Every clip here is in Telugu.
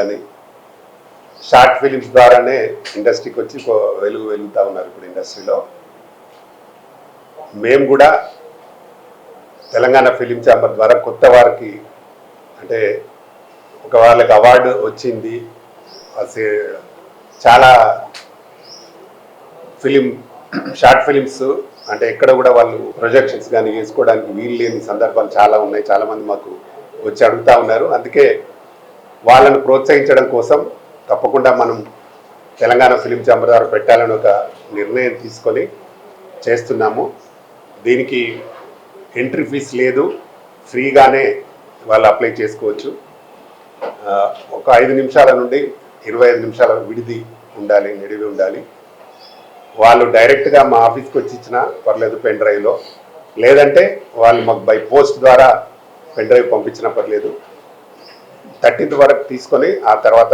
కానీ షార్ట్ ఫిలిమ్స్ ద్వారానే ఇండస్ట్రీకి వచ్చి వెలుగుతూ ఉన్నారు ఇప్పుడు ఇండస్ట్రీలో. మేము కూడా తెలంగాణ ఫిలిం ఛాంబర్ ద్వారా కొత్త వారికి అంటే ఒక వాళ్ళకి అవార్డు వచ్చింది, చాలా షార్ట్ ఫిలిమ్స్ అంటే ఎక్కడ కూడా వాళ్ళు ప్రొజెక్షన్స్ కానీ వేసుకోవడానికి వీలు లేని సందర్భాలు చాలా ఉన్నాయి. చాలామంది మాకు వచ్చి అడుగుతూ ఉన్నారు. అందుకే వాళ్ళను ప్రోత్సహించడం కోసం తప్పకుండా మనం తెలంగాణ ఫిలిం ఛాంబర్ ద్వారా పెట్టాలని ఒక నిర్ణయం తీసుకొని చేస్తున్నాము. దీనికి ఎంట్రీ ఫీజ్ లేదు, ఫ్రీగానే వాళ్ళు అప్లై చేసుకోవచ్చు. ఒక 5 నిమిషాల నుండి 25 నిమిషాల విడిది ఉండాలి, నిడివి ఉండాలి. వాళ్ళు డైరెక్ట్గా మా ఆఫీస్కి వచ్చి ఇచ్చినా పర్లేదు పెన్ డ్రైవ్లో, లేదంటే వాళ్ళు మాకు బై పోస్ట్ ద్వారా పెన్ డ్రైవ్ పంపించినా పర్లేదు. 13th వరకు తీసుకొని ఆ తర్వాత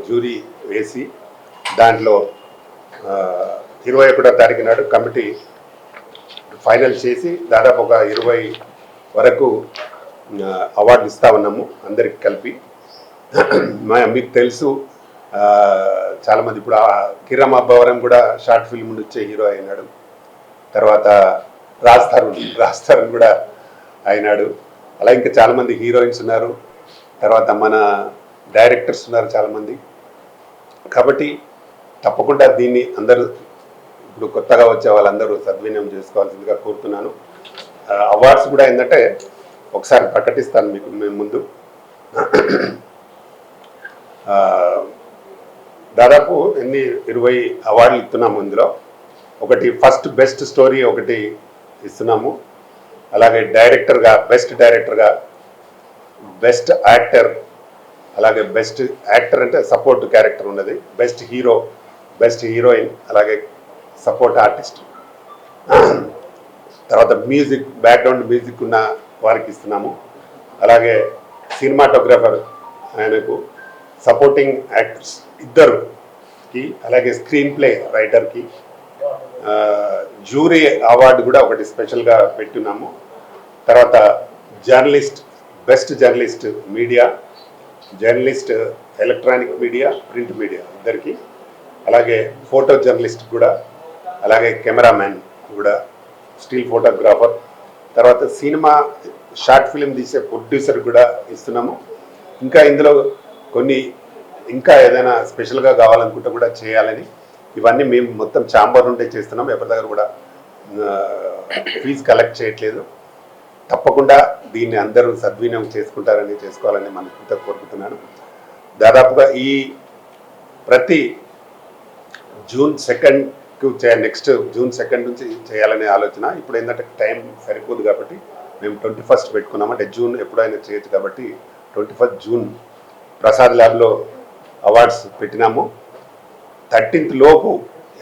జ్యూరీ వేసి దాంట్లో 21వ తారీఖు నాడు కమిటీ ఫైనల్ చేసి దాదాపు ఒక 20 వరకు అవార్డులు ఇస్తూ ఉన్నాము అందరికి కలిపి. మీకు తెలుసు చాలామంది ఇప్పుడు కిరణ్ అబ్బవరం కూడా షార్ట్ ఫిల్మ్ నుండి వచ్చే హీరో అయినాడు. తర్వాత రాజ్ తరుణ్ కూడా అయినాడు. అలా ఇంకా చాలామంది హీరోయిన్స్ ఉన్నారు. తర్వాత మన డైరెక్టర్స్ ఉన్నారు చాలామంది. కాబట్టి తప్పకుండా దీన్ని అందరూ ఇప్పుడు కొత్తగా వచ్చే వాళ్ళందరూ సద్వినియోగం చేసుకోవాల్సిందిగా కోరుతున్నాను. అవార్డ్స్ కూడా ఏంటంటే ఒకసారి ప్రకటిస్తాను మీకు మేము ముందు. దాదాపు 20 అవార్డులు ఇస్తున్నాము. ఇందులో ఒకటి ఫస్ట్ బెస్ట్ స్టోరీ ఒకటి ఇస్తున్నాము. అలాగే డైరెక్టర్గా బెస్ట్ డైరెక్టర్గా, బెస్ట్ యాక్టర్, అలాగే బెస్ట్ యాక్టర్ అంటే సపోర్ట్ క్యారెక్టర్ ఉన్నది, బెస్ట్ హీరో, బెస్ట్ హీరోయిన్, అలాగే సపోర్ట్ ఆర్టిస్ట్, తర్వాత మ్యూజిక్ బ్యాక్గ్రౌండ్ మ్యూజిక్ ఉన్న వారికి ఇస్తున్నాము. అలాగే సినిమాటోగ్రాఫర్ ఆయనకు, సపోర్టింగ్ యాక్టర్స్ ఇద్దరుకి, అలాగే స్క్రీన్ ప్లే రైటర్కి, జ్యూరీ అవార్డు కూడా ఒకటి స్పెషల్గా పెట్టున్నాము. తర్వాత journalist, best journalist media, journalist electronic media, print media ఇద్దరికి, అలాగే ఫోటో జర్నలిస్ట్ కూడా, అలాగే కెమెరామ్యాన్ కూడా, స్టిల్ ఫోటోగ్రాఫర్, తర్వాత సినిమా షార్ట్ ఫిల్మ్ తీసే ప్రొడ్యూసర్ కూడా ఇస్తున్నాము. ఇంకా ఇందులో కొన్ని ఇంకా ఏదైనా స్పెషల్గా కావాలనుకుంటే కూడా చేయాలని, ఇవన్నీ మేము మొత్తం ఛాంబర్ నుండే చేస్తున్నాము. ఎవరి దగ్గర కూడా ఫీజు కలెక్ట్ చేయట్లేదు. తప్పకుండా దీన్ని అందరూ సద్వినియోగం చేసుకోవాలని మనస్ఫూర్తిగా కోరుకుంటున్నాను. దాదాపుగా ఈ ప్రతి June 2కు నెక్స్ట్ June 2 నుంచి చేయాలనే ఆలోచన. ఇప్పుడు ఏంటంటే టైం సరిపోదు కాబట్టి మేము 21st పెట్టుకున్నాము. అంటే జూన్ ఎప్పుడైనా చేయొచ్చు కాబట్టి 21st జూన్ ప్రసాద్ ల్యాబ్లో అవార్డ్స్ పెట్టినాము. 13th లోపు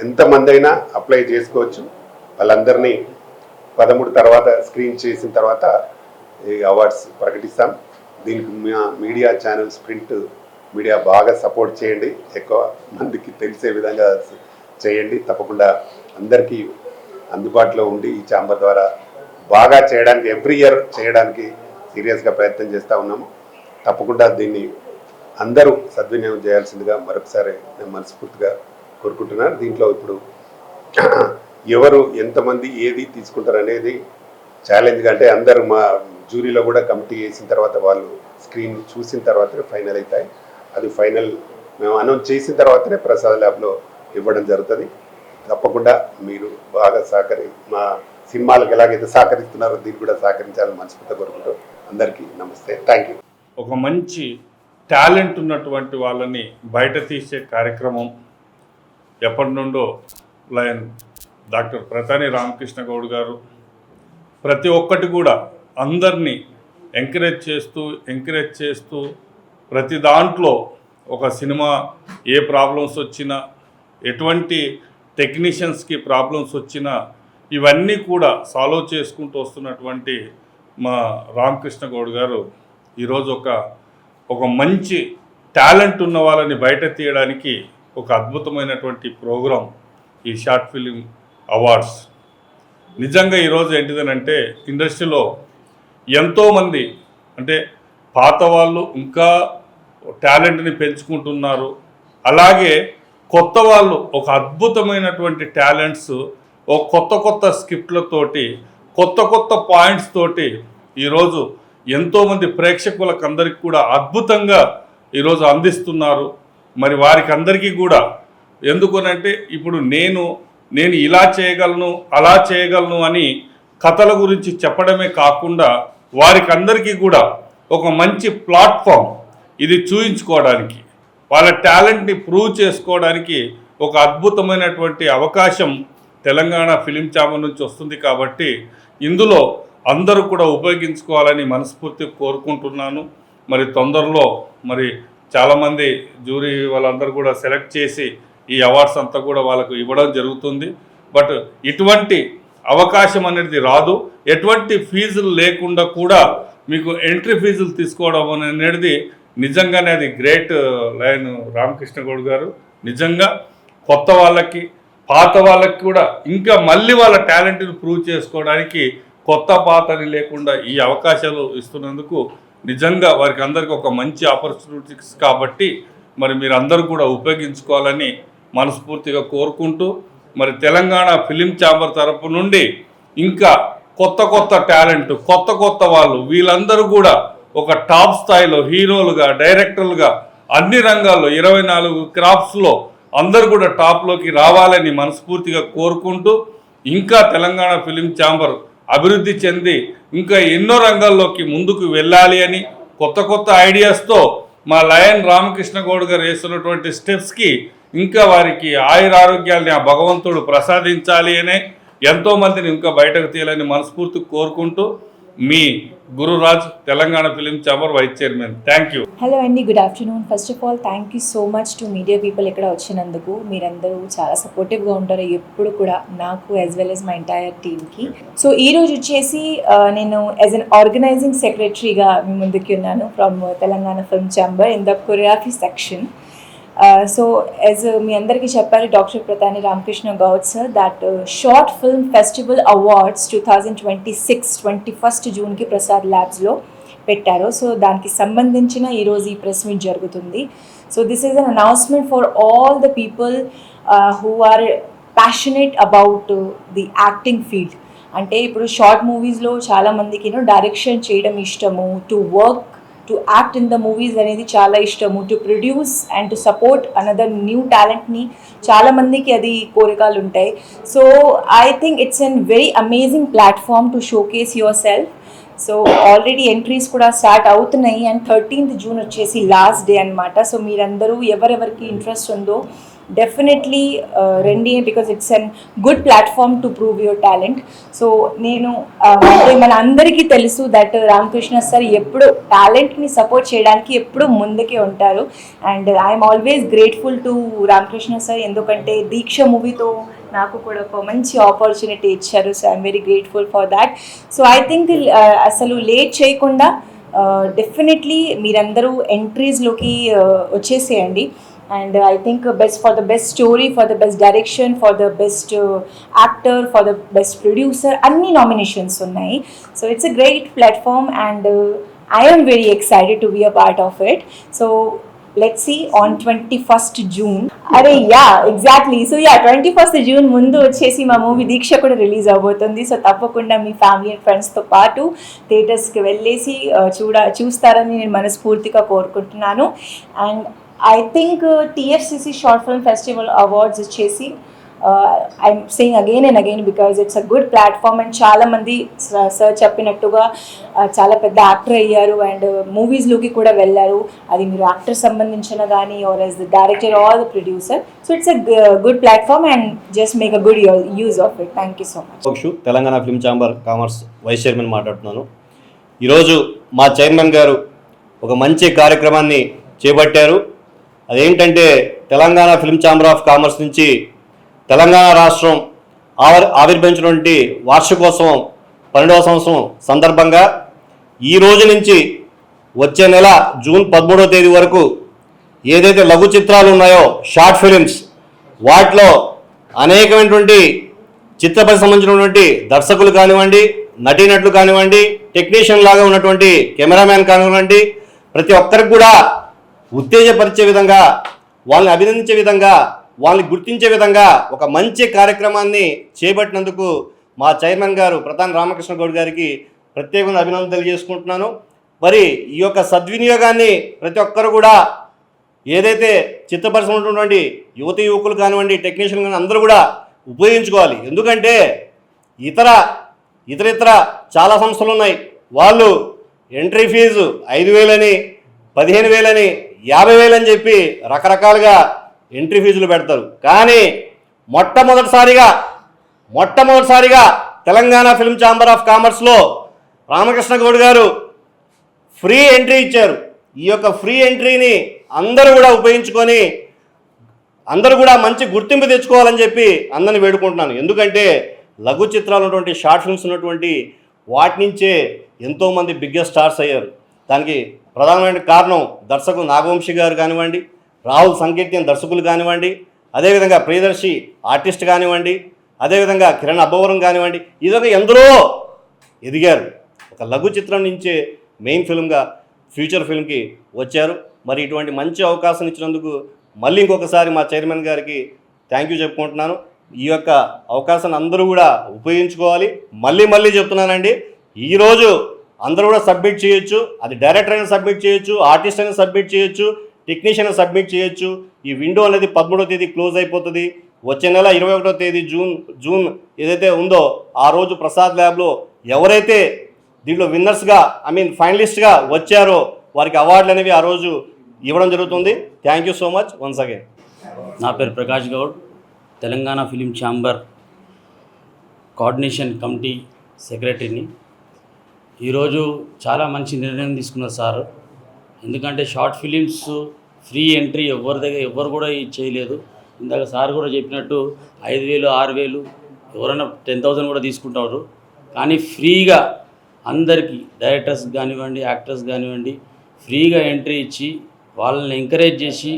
ఎంతమంది అయినా అప్లై చేసుకోవచ్చు. వాళ్ళందరినీ 13 తర్వాత స్క్రీన్ చేసిన తర్వాత ఈ అవార్డ్స్ ప్రకటిస్తాం. దీనికి మీడియా ఛానల్స్, ప్రింట్ మీడియా బాగా సపోర్ట్ చేయండి, ఎక్కువ మందికి తెలిసే విధంగా చేయండి. తప్పకుండా అందరికీ అందుబాటులో ఉండి ఈ ఛాంబర్ ద్వారా బాగా చేయడానికి, ఎవ్రీ ఇయర్ చేయడానికి సీరియస్గా ప్రయత్నం చేస్తూ ఉన్నాము. తప్పకుండా దీన్ని అందరూ సద్వినియోగం చేయాల్సిందిగా మరొకసారి నేను మనస్ఫూర్తిగా కోరుకుంటున్నాను. దీంట్లో ఇప్పుడు ఎవరు ఎంతమంది ఏది తీసుకుంటారు అనేది ఛాలెంజ్గా, అంటే అందరూ మా జ్యూరీలో కూడా కమిటీ వేసిన తర్వాత వాళ్ళు స్క్రీన్ చూసిన తర్వాతనే ఫైనల్ అవుతాయి. అది ఫైనల్ మేము అనౌన్స్ చేసిన తర్వాతనే ప్రసాద్ ల్యాబ్లో ఇవ్వడం జరుగుతుంది. తప్పకుండా మీరు బాగా మా సినిమాలకు ఎలాగైతే సహకరిస్తున్నారో దీనికి కూడా సహకరించాలని మనస్ఫూర్తిగా కోరుకుంటూ అందరికీ నమస్తే, థ్యాంక్ యూ. ఒక మంచి టాలెంట్ ఉన్నటువంటి వాళ్ళని బయట తీసే కార్యక్రమం ఎప్పటి నుండో లయన్ డాక్టర్ ప్రతాని రామకృష్ణ గౌడ్ గారు ప్రతి ఒక్కటి కూడా అందరినీ ఎంకరేజ్ చేస్తూ ప్రతి దాంట్లో ఒక సినిమా ఏ ప్రాబ్లమ్స్ వచ్చినా, ఎటువంటి టెక్నీషియన్స్కి ప్రాబ్లమ్స్ వచ్చినా ఇవన్నీ కూడా సాల్వ్ చేసుకుంటూ వస్తున్నటువంటి మా రామకృష్ణ గౌడ్ గారు ఈరోజు ఒక మంచి టాలెంట్ ఉన్న వాళ్ళని బయట తీయడానికి ఒక అద్భుతమైనటువంటి ప్రోగ్రాం ఈ షార్ట్ ఫిలిం అవార్డ్స్. నిజంగా ఈరోజు ఏంటిదనంటే ఇండస్ట్రీలో ఎంతోమంది అంటే పాత వాళ్ళు ఇంకా టాలెంట్ని పెంచుకుంటున్నారు. అలాగే కొత్త వాళ్ళు ఒక అద్భుతమైనటువంటి టాలెంట్స్ ఒక కొత్త స్క్రిప్ట్లతోటి కొత్త పాయింట్స్ తోటి ఈరోజు ఎంతోమంది ప్రేక్షకులకు అందరికీ కూడా అద్భుతంగా ఈరోజు అందిస్తున్నారు. మరి వారికి అందరికీ కూడా ఎందుకనంటే ఇప్పుడు నేను ఇలా చేయగలను అలా చేయగలను అని కథల గురించి చెప్పడమే కాకుండా వారికి అందరికీ కూడా ఒక మంచి ప్లాట్ఫామ్ ఇది చూయించుకోవడానికి, వాళ్ళ టాలెంట్ని ప్రూవ్ చేసుకోవడానికి ఒక అద్భుతమైనటువంటి అవకాశం తెలంగాణ ఫిలిం ఛాంబర్ నుంచి వస్తుంది. కాబట్టి ఇందులో అందరూ కూడా ఉపయోగించుకోవాలని మనస్ఫూర్తిగా కోరుకుంటున్నాను. మరి తొందరలో మరి చాలామంది జ్యూరీ వాళ్ళందరూ కూడా సెలెక్ట్ చేసి ఈ అవార్డ్స్ అంతా కూడా వాళ్ళకు ఇవ్వడం జరుగుతుంది. బట్ ఇటువంటి అవకాశం అనేది రాదు. ఎటువంటి ఫీజులు లేకుండా కూడా మీకు ఎంట్రీ ఫీజులు తీసుకోవడం అనేది నిజంగానే అది గ్రేట్ లయన్ రామకృష్ణ గౌడ్ గారు. నిజంగా కొత్త వాళ్ళకి పాత వాళ్ళకి కూడా ఇంకా మళ్ళీ వాళ్ళ టాలెంట్ని ప్రూవ్ చేసుకోవడానికి కొత్త పాతని లేకుండా ఈ అవకాశాలు ఇస్తున్నందుకు నిజంగా వారికి అందరికీ ఒక మంచి ఆపర్చునిటీస్. కాబట్టి మరి మీరందరూ కూడా ఉపయోగించుకోవాలని మనస్ఫూర్తిగా కోరుకుంటూ మరి తెలంగాణ ఫిలిం ఛాంబర్ తరపు నుండి ఇంకా కొత్త టాలెంట్ కొత్త వాళ్ళు వీళ్ళందరూ కూడా ఒక టాప్ స్థాయిలో హీరోలుగా డైరెక్టర్లుగా అన్ని రంగాల్లో 24 క్రాఫ్ట్స్లో అందరూ కూడా టాప్లోకి రావాలని మనస్ఫూర్తిగా కోరుకుంటూ ఇంకా తెలంగాణ ఫిలిం ఛాంబర్ అభివృద్ధి చెంది ఇంకా ఎన్నో రంగాల్లోకి ముందుకు వెళ్ళాలి అని కొత్త ఐడియాస్తో మా లయన్ రామకృష్ణ గౌడ్ గారు వేస్తున్నటువంటి స్టెప్స్కి ఇంకా వారికి ఆయురారోగ్యాలని ఆ భగవంతుడు ప్రసాదించాలి అనే ఎంతోమందిని ఇంకా బయటకు తీయాలని మనస్ఫూర్తి కోరుకుంటూ మీ Gururaj Telangana film chamber vice chairman. Thank you. Hello అండి, good afternoon. First of all thank you so much to media people ఇక్కడ వచ్చినందుకు. మీరందరూ చాలా సపోర్టివ్గా ఉంటారు ఎప్పుడు కూడా నాకు as well as my entire టీమ్కి. సో ఈరోజు వచ్చేసి నేను యాజ్ అన్ ఆర్గనైజింగ్ సెక్రటరీగా మీ ముందుకి ఉన్నాను from Telangana film chamber in the choreography section. So as మీ అందరికీ చెప్పారు doctor Pratani Ramakrishna Goud sir that short film festival awards 2026 21 జూన్కి ప్రసాద్ ల్యాబ్స్లో పెట్టారు. సో దానికి సంబంధించిన ఈరోజు ఈ ప్రెస్ మీట్ జరుగుతుంది. So this is an announcement for all the people who are passionate about the acting field. అంటే ఇప్పుడు షార్ట్ మూవీస్లో చాలామందికి డైరెక్షన్ చేయడం ఇష్టము, to work to act in the movies అనేది చాలా ఇష్టము, to produce and to support another new టాలెంట్ని చాలామందికి అది కోరికలు ఉంటాయి. So I think it's an very amazing platform to showcase your self. So already entries కూడా స్టార్ట్ అవుతున్నాయి అండ్ 13th జూన్ వచ్చేసి లాస్ట్ డే అనమాట. సో మీరందరూ ఎవరెవరికి ఇంట్రెస్ట్ ఉందో డెఫినెట్లీ రండి, because it's an good platform to prove your talent. So నేను అంటే మన అందరికీ తెలుసు దట్ రామకృష్ణ సార్ ఎప్పుడు టాలెంట్ని సపోర్ట్ చేయడానికి ఎప్పుడు ముందుకే ఉంటారు. And I'm always grateful to Ramakrishna sir, ఎందుకంటే దీక్ష మూవీతో నాకు కూడా ఒక మంచి ఆపర్చునిటీ ఇచ్చారు. So I'm very grateful for that. So I think అసలు లేట్ చేయకుండా డెఫినెట్లీ మీరందరూ ఎంట్రీస్లోకి వచ్చేసేయండి. And I think for the best story, for the best direction, for the best actor, for the best producer, any nominations unnai. So it's a great platform and I am very excited to be a part of it. So let's see on 21st June. Yeah, exactly. So 21st June mundu vachesi ma movie Deeksha kuda release avbotundi. So tappakunda me family and ఫ్రెండ్స్తో పాటు థియేటర్స్కి వెళ్ళేసి చూస్తారని నేను మనస్ఫూర్తిగా కోరుకుంటున్నాను. And I think TFCC Short Film Festival Awards వచ్చేసి I'm saying again and again because it's a good platform and చాలా మంది సార్ చెప్పినట్టుగా చాలా పెద్ద యాక్టర్ అయ్యారు అండ్ మూవీస్లోకి కూడా వెళ్ళారు. అది మీరు యాక్టర్ సంబంధించిన కానీ or as the director or the producer. So it's a good platform and just make a good use of it. Thank you so much. Telangana film chamber commerce vice chairman మాట్లాడుతున్నాను. ఈరోజు మా చైర్మన్ గారు ఒక మంచి కార్యక్రమాన్ని చేపట్టారు. అదేంటంటే Telangana film chamber of commerce నుంచి తెలంగాణ రాష్ట్రం ఆవిర్భవించినటువంటి వార్షికోత్సవం 12వ సంవత్సరం సందర్భంగా ఈ రోజు నుంచి వచ్చే నెల జూన్ 13వ తేదీ వరకు ఏదైతే లఘు చిత్రాలు ఉన్నాయో షార్ట్ ఫిలిమ్స్, వాటిలో అనేకమైనటువంటి చిత్రపటి సంబంధించినటువంటి దర్శకులు కానివ్వండి, నటీనటులు కానివ్వండి, టెక్నీషియన్ లాగా ఉన్నటువంటి కెమెరామ్యాన్ కానివ్వండి, ప్రతి ఒక్కరికి కూడా ఉత్తేజపరిచే విధంగా, వాళ్ళని అభినందించే విధంగా, వాళ్ళని గుర్తించే విధంగా ఒక మంచి కార్యక్రమాన్ని చేపట్టినందుకు మా చైర్మన్ గారు ప్రధాన రామకృష్ణ గౌడ్ గారికి ప్రత్యేకంగా అభినందనలు తెలియజేసుకుంటున్నాను. మరి ఈ యొక్క సద్వినియోగాన్ని ప్రతి ఒక్కరు కూడా ఏదైతే చిత్తపరిశ్రమ ఉన్నటువంటి యువతి యువకులు కానివ్వండి, టెక్నీషియన్ కానీ అందరూ కూడా ఉపయోగించుకోవాలి. ఎందుకంటే ఇతర చాలా సంస్థలు ఉన్నాయి. వాళ్ళు ఎంట్రీ ఫీజు 5,000 15,000 50,000 అని చెప్పి రకరకాలుగా ఎంట్రీ ఫీజులు పెడతారు. కానీ మొట్టమొదటిసారిగా తెలంగాణ ఫిల్మ్ ఛాంబర్ ఆఫ్ కామర్స్లో రామకృష్ణ గౌడ్ గారు ఫ్రీ ఎంట్రీ ఇచ్చారు. ఈ యొక్క ఫ్రీ ఎంట్రీని అందరూ కూడా ఉపయోగించుకొని అందరూ కూడా మంచి గుర్తింపు తెచ్చుకోవాలని చెప్పి అందరిని వేడుకుంటున్నాను. ఎందుకంటే లఘు చిత్రాలు ఉన్నటువంటి షార్ట్ ఫిల్మ్స్ ఉన్నటువంటి వాటి నుంచే ఎంతోమంది బిగ్గెస్ట్ స్టార్స్ అయ్యారు. దానికి ప్రధానమైన కారణం దర్శకులు నాగవంశీ గారు కానివ్వండి, రాహుల్ సంకీర్తన్ దర్శకులు కానివ్వండి, అదేవిధంగా ప్రియదర్శి ఆర్టిస్ట్ కానివ్వండి, అదేవిధంగా కిరణ్ అబ్బవరం కానివ్వండి, ఇదొక ఎందరో ఎదిగారు. ఒక లఘు చిత్రం నుంచే మెయిన్ ఫిల్మ్గా ఫ్యూచర్ ఫిల్మ్కి వచ్చారు. మరి ఇటువంటి మంచి అవకాశం ఇచ్చినందుకు మళ్ళీ ఇంకొకసారి మా చైర్మన్ గారికి థ్యాంక్ యూ చెప్పుకుంటున్నాను. ఈ యొక్క అవకాశాన్ని అందరూ కూడా ఉపయోగించుకోవాలి. మళ్ళీ చెప్తున్నానండి, ఈరోజు అందరూ కూడా సబ్మిట్ చేయొచ్చు. అది డైరెక్టర్ అయినా సబ్మిట్ చేయొచ్చు, ఆర్టిస్ట్ అయినా సబ్మిట్ చేయొచ్చు, టెక్నీషియన్ అయినా సబ్మిట్ చేయొచ్చు. ఈ విండో అనేది 13వ తేదీ క్లోజ్ అయిపోతుంది. వచ్చే నెల 21వ తేదీ జూన్ ఏదైతే ఉందో ఆ రోజు ప్రసాద్ ల్యాబ్లో ఎవరైతే దీంట్లో విన్నర్స్గా ఫైనలిస్ట్గా వచ్చారో వారికి అవార్డులు అనేవి ఆ రోజు ఇవ్వడం జరుగుతుంది. Thank you so much once again. నా పేరు Prakash Goud, Telangana film chamber coordination committee సెక్రటరీని. ఈరోజు చాలా మంచి నిర్ణయం తీసుకున్నారు సార్. ఎందుకంటే షార్ట్ ఫిలిమ్స్ ఫ్రీ ఎంట్రీ ఎవరు కూడా చేయలేదు. ఇందాక సార్ కూడా చెప్పినట్టు 5,000 6,000 ఎవరైనా 10,000 కూడా తీసుకుంటారు. కానీ ఫ్రీగా అందరికీ డైరెక్టర్స్ కానివ్వండి, యాక్టర్స్ కానివ్వండి ఫ్రీగా ఎంట్రీ ఇచ్చి వాళ్ళని ఎంకరేజ్ చేసి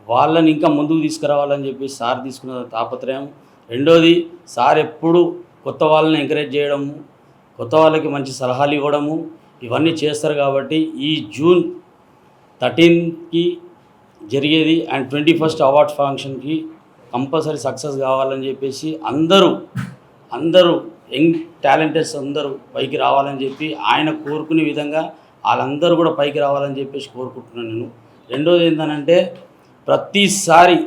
వాళ్ళని ఇంకా ముందుకు తీసుకురావాలని చెప్పి సార్ తీసుకున్న తాపత్రయం. రెండోది, సార్ ఎప్పుడు కొత్త వాళ్ళని ఎంకరేజ్ చేయడము, కొత్త వాళ్ళకి మంచి సలహాలు ఇవ్వడము ఇవన్నీ చేస్తారు. కాబట్టి ఈ జూన్ 13కి జరిగేది అండ్ 21st అవార్డ్స్ ఫంక్షన్కి కంపల్సరీ సక్సెస్ కావాలని చెప్పేసి అందరూ యంగ్ టాలెంటెడ్స్ అందరూ పైకి రావాలని చెప్పి ఆయన కోరుకునే విధంగా వాళ్ళందరూ కూడా పైకి రావాలని చెప్పేసి కోరుకుంటున్నాను నేను. రెండోది ఏంటంటే ప్రతిసారి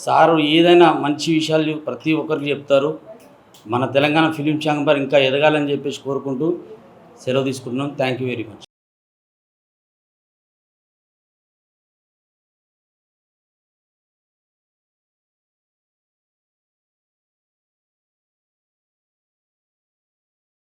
సారు ఏదైనా మంచి విషయాలు ప్రతి ఒక్కరికి చెప్తారు. మన తెలంగాణ ఫిలిం ఛాంబర్ ఇంకా ఎదగాలని చెప్పేసి కోరుకుంటూ సెలవు తీసుకుంటున్నాం. Thank you very much.